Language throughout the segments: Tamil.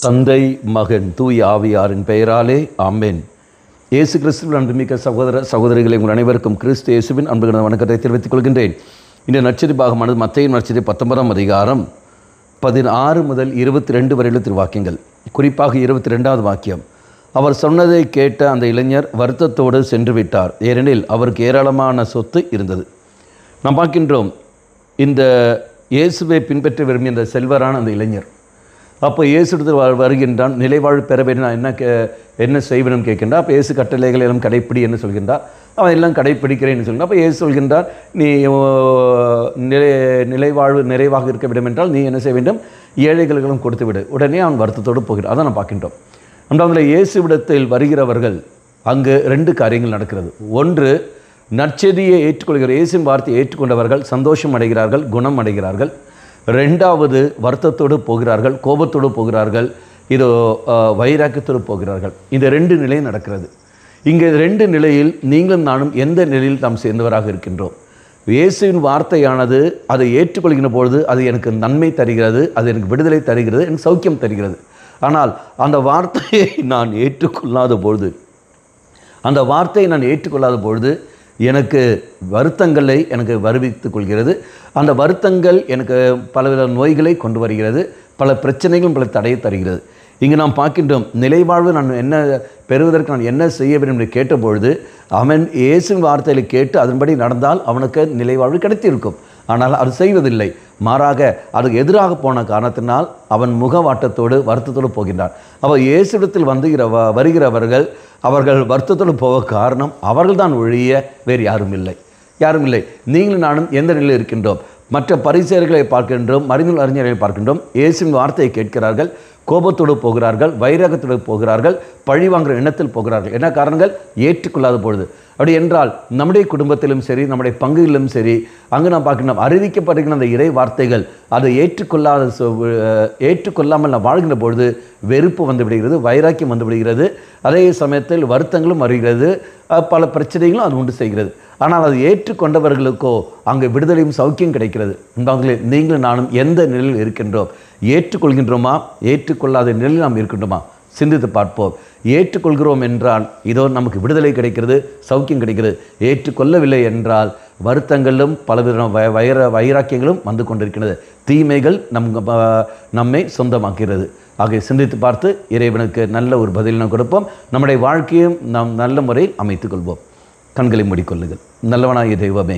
தந்தை மகன் தூய் ஆவியாரின் பெயராலே ஆமென். இயேசு கிறிஸ்துவின் அன்புமிக்க சகோதர சகோதரிகளை உங்கள் அனைவருக்கும் கிறிஸ்து இயேசுவின் அன்புகிற வணக்கத்தை தெரிவித்துக் கொள்கின்றேன். இந்த நற்செய்தி பாகமானது மத்தேயு நற்செய்தி 19ஆம் அதிகாரம் 16 முதல் 22 வரையிலும் திருவாக்கியங்கள். குறிப்பாக 22வது வாக்கியம். அவர் சொன்னதை கேட்ட அந்த இளைஞர் வருத்தத்தோடு சென்று விட்டார், ஏனெனில் அவருக்கு ஏராளமான சொத்து இருந்தது. நாம் பார்க்கின்றோம், இந்த இயேசுவை பின்பற்ற விரும்பிய அந்த செல்வரான அந்த இளைஞர் அப்போ இயேசுடத்தில் வருகின்றான். நிலைவாழ்வு பெற வேண்டும், நான் என்ன செய்வேன்னு கேட்கின்றான். அப்போ இயேசு கட்டளைகள் எல்லாம் கடைப்பிடி என்று சொல்கின்றார். அவன் எல்லாம் கடைப்பிடிக்கிறேன்னு சொல்கிறான். அப்போ இயேசு சொல்கின்றார், நீ நிலைவாழ்வு நிறைவாக இருக்க வேண்டும் என்றால் நீ என்ன செய்ய வேண்டும், ஏழைகளுக்கும் கொடுத்து விடு. உடனே அவன் வருத்தத்தோடு போகிறான். அதான் நான் பார்க்கின்றோம். அந்த இயேசுவிடத்தில் வருகிறவர்கள் அங்கு 2 காரியங்கள் நடக்கிறது. ஒன்று, நற்செய்தியை ஏற்றுக்கொள்கிற இயேசுவின் வார்த்தையை ஏற்றுக்கொண்டவர்கள் சந்தோஷம் அடைகிறார்கள், குணம் அடைகிறார்கள். 2வது, வருத்தத்தோடு போகிறார்கள், கோபத்தோடு போகிறார்கள், இதோ வைராக்கியத்தோடு போகிறார்கள். இந்த 2 நிலையும் நடக்கிறது. இங்கே 2 நிலையில் நீங்களும் நானும் எந்த நிலையில் நாம் சேர்ந்தவராக இருக்கின்றோம்? இயேசுவின் வார்த்தையானது அதை ஏற்றுக்கொள்கின்ற பொழுது அது எனக்கு நன்மை தருகிறது, அது எனக்கு விடுதலை தருகிறது, எனக்கு சௌக்கியம் தருகிறது. ஆனால் அந்த வார்த்தையை நான் ஏற்றுக்கொள்ளாத பொழுது எனக்கு வருத்தங்களை எனக்கு வருவித்துக் கொள்கிறது. அந்த வருத்தங்கள் எனக்கு பலவித நோய்களை கொண்டு வருகிறது, பல பிரச்சனைகளும் பல தடையை தருகிறது. இங்கு நாம் பார்க்கின்றோம், நிலைவாழ்வு நான் என்ன பெறுவதற்கு நான் என்ன செய்ய வேண்டும் என்று கேட்டபொழுது அவன் இயேசுவின் வார்த்தைகளை கேட்டு அதன்படி நடந்தால் அவனுக்கு நிலைவாழ்வு கிடைத்திருக்கும். ஆனால் அது செய்வதில்லை. மாறாக அதுக்கு எதிராக போன காரணத்தினால் அவன் முகவாட்டத்தோடு வருத்தத்தோடு போகின்றான். அவள் இயேசுவிடத்தில் வருகிறவர்கள் அவர்கள் வருத்தத்தோடு போக காரணம் அவர்கள் தான் ஒழிய வேறு யாரும் இல்லை. நீங்களும் நானும் எந்த நிலையில் இருக்கின்றோம்? மற்ற பரிசேயர்களை பார்க்கின்றோம், மறைநூல் அறிஞர்களை பார்க்கின்றோம். இயேசுவின் வார்த்தையை கேட்கிறார்கள், கோபத்தோடு போகிறார்கள், வைராகத்தோடு போகிறார்கள், பழிவாங்குகிற எண்ணத்தில் போகிறார்கள். என்ன காரணங்கள்? ஏற்றுக்கொள்ளாத பொழுது. அப்படி என்றால் நம்முடைய குடும்பத்திலும் சரி, நம்முடைய பங்குகளிலும் சரி, அங்கு நாம் பார்க்கின்றோம், அறிவிக்கப்படுகிற அந்த இறை வார்த்தைகள் அதை ஏற்றுக்கொள்ளாமல் நாம் வாழ்கின்ற பொழுது வெறுப்பு வந்து விடுகிறது, வைராக்கியம் வந்து விடுகிறது. அதே சமயத்தில் வருத்தங்களும் வருகிறது, பல பிரச்சனைகளும் அது உண்டு செய்கிறது. ஆனால் அது ஏற்றுக்கொண்டவர்களுக்கோ அங்கே விடுதலையும் சௌக்கியம் கிடைக்கிறது. நீங்களும் நானும் எந்த நிலையில் இருக்கின்றோம்? ஏற்றுக்கொள்கின்றோமா? ஏற்றுக்கொள்ளாத நிலையில் நாம் இருக்கின்றோமா? சிந்தித்து பார்ப்போம். ஏற்றுக்கொள்கிறோம் என்றால் இதோ நமக்கு விடுதலை கிடைக்கிறது, சௌக்கியம் கிடைக்கிறது. ஏற்றுக்கொள்ளவில்லை என்றால் வருத்தங்களும் பலவிதமான வைராக்கியங்களும் வந்து கொண்டிருக்கிறது. தீமைகள் நம்மை சொந்தமாக்கிறது. ஆகிய சிந்தித்து பார்த்து இறைவனுக்கு நல்ல ஒரு பதில் நாம் கொடுப்போம். நம்முடைய வாழ்க்கையும் நாம் நல்ல முறையில் அமைத்துக் கொள்வோம். கண்களை மூடிக்கொள்ளுங்கள். நல்லவனாகிய தெய்வமே,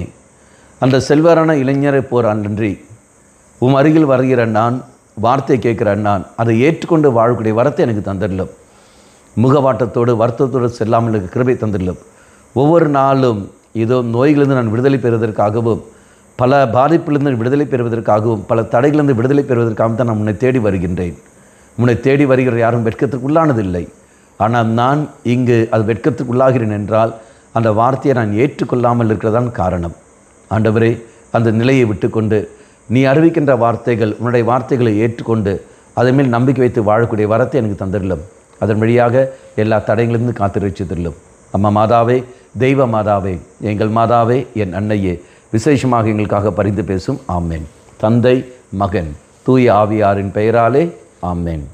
அந்த செல்வரான இளைஞரை போர் அன்றி உம் அருகில் வருகிற நான், வார்த்தை கேட்கிற நான், அதை ஏற்றுக்கொண்டு வாழக்கூடிய வரத்தை எனக்கு தந்துடலும். முகவாட்டத்தோடு வருத்தத்தோடு செல்லாமல் எனக்கு கிருபை தந்துடலும். ஒவ்வொரு நாளும் இதோ நோய்களிலிருந்து நான் விடுதலை பெறுவதற்காகவும், பல பாதிப்பிலிருந்து விடுதலை பெறுவதற்காகவும், பல தடைகளிலிருந்து விடுதலை பெறுவதற்காகவும் தான் நான் உன்னை தேடி வருகின்றேன். உன்னை தேடி வருகிற யாரும் வெட்கத்திற்கு உள்ளானதில்லை. ஆனால் நான் இங்கு அது வெட்கத்துக்கு உள்ளாகிறேன் என்றால் அந்த வார்த்தையை நான் ஏற்றுக்கொள்ளாமல் இருக்கிறதான் காரணம். ஆண்டவரே, அந்த நிலையை விட்டுக்கொண்டு நீ அறிவிக்கின்ற வார்த்தைகள், உன்னுடைய வார்த்தைகளை ஏற்றுக்கொண்டு அதன் மேல் நம்பிக்கை வைத்து வாழக்கூடிய வரத்தை எனக்கு தந்திரலும். அதன் வழியாக எல்லா தடைகளிலிருந்து காத்து ரட்சித்திரலும். அம்மா மாதாவே, தெய்வ மாதாவே, எங்கள் மாதாவே, என் அன்னையே, விசேஷமாக எங்களுக்காக பரிந்து பேசும். ஆமேன். தந்தை மகன் தூய ஆவியாரின் பெயராலே ஆமேன்.